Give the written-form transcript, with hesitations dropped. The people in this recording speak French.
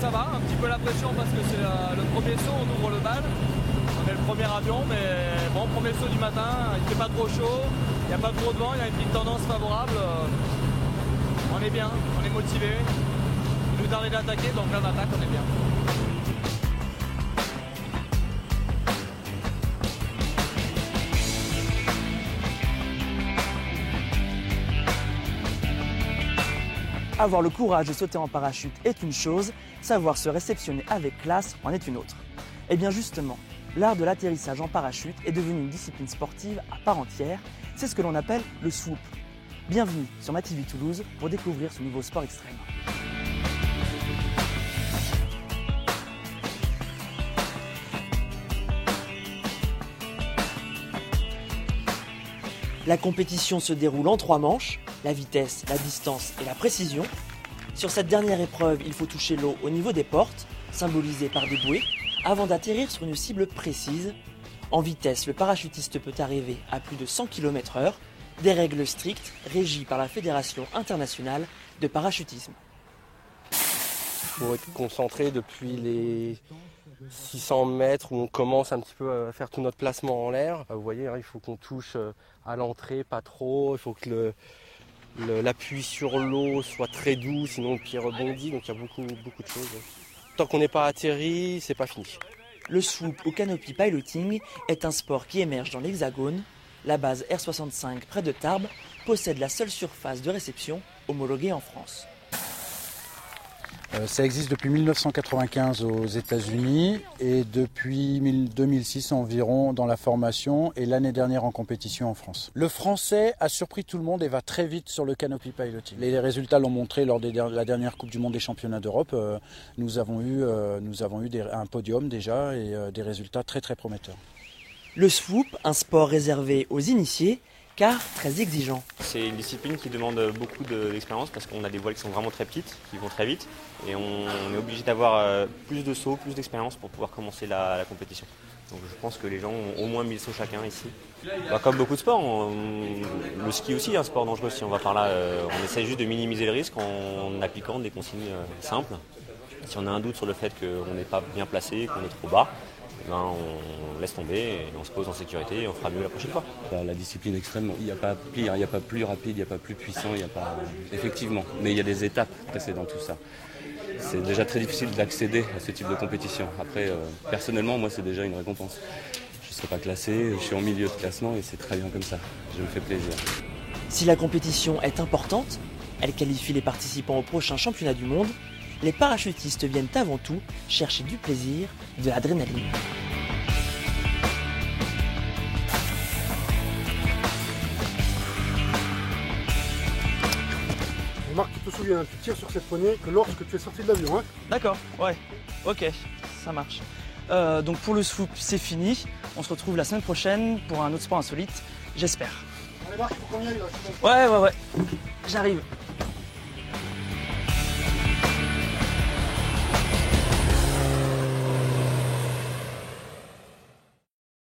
ça va, un petit peu la pression parce que c'est le premier saut, on ouvre le bal. On est le premier avion, mais bon, premier saut du matin, il fait pas trop chaud, il n'y a pas trop de vent, il y a une petite tendance favorable. On est bien, on est motivé. Il nous tarde d'attaquer, donc là on attaque, on est bien. Avoir le courage de sauter en parachute est une chose, savoir se réceptionner avec classe en est une autre. Et bien justement, l'art de l'atterrissage en parachute est devenu une discipline sportive à part entière, c'est ce que l'on appelle le swoop. Bienvenue sur MaTV Toulouse pour découvrir ce nouveau sport extrême. La compétition se déroule en 3 manches, la vitesse, la distance et la précision. Sur cette dernière épreuve, il faut toucher l'eau au niveau des portes, symbolisées par des bouées, avant d'atterrir sur une cible précise. En vitesse, le parachutiste peut arriver à plus de 100 km/h, des règles strictes régies par la Fédération internationale de parachutisme. Il faut être concentré depuis les 600 mètres où on commence un petit peu à faire tout notre placement en l'air. Vous voyez, il faut qu'on touche à l'entrée, pas trop. Il faut que l'appui sur l'eau soit très doux, sinon le pied rebondit. Donc il y a beaucoup de choses. Tant qu'on n'est pas atterri, c'est pas fini. Le swoop ou canopy piloting est un sport qui émerge dans l'Hexagone. La base R65 près de Tarbes possède la seule surface de réception homologuée en France. Ça existe depuis 1995 aux États-Unis et depuis 2006 environ dans la formation et l'année dernière en compétition en France. Le français a surpris tout le monde et va très vite sur le canopy piloting. Les résultats l'ont montré lors de la dernière Coupe du Monde des Championnats d'Europe. Nous avons eu un podium déjà et des résultats très très prometteurs. Le swoop, un sport réservé aux initiés, car très exigeant. C'est une discipline qui demande beaucoup d'expérience parce qu'on a des voiles qui sont vraiment très petites, qui vont très vite et on est obligé d'avoir plus de sauts, plus d'expérience pour pouvoir commencer la compétition. Donc je pense que les gens ont au moins 1000 sauts chacun ici. Comme beaucoup de sports, le ski aussi est un sport dangereux si on va par là. On essaie juste de minimiser le risque en appliquant des consignes simples. Si on a un doute sur le fait qu'on n'est pas bien placé, qu'on est trop bas, on laisse tomber et on se pose en sécurité et on fera mieux la prochaine fois. La discipline extrême, il n'y a pas pire, il n'y a pas plus rapide, il n'y a pas plus puissant, il n'y a pas... Effectivement, mais il y a des étapes précédant tout ça. C'est déjà très difficile d'accéder à ce type de compétition. Après, personnellement, moi, c'est déjà une récompense. Je ne serai pas classé, je suis en milieu de classement et c'est très bien comme ça. Je me fais plaisir. Si la compétition est importante, elle qualifie les participants au prochain championnat du monde. Les parachutistes viennent avant tout chercher du plaisir, de l'adrénaline. Marc, tu te souviens, tu tires sur cette poignée que lorsque tu es sorti de l'avion. Hein. D'accord, ouais, ok, ça marche. Donc pour le swoop, c'est fini. On se retrouve la semaine prochaine pour un autre sport insolite, j'espère. Allez Marc, il faut qu'on y aille là. Ouais, j'arrive.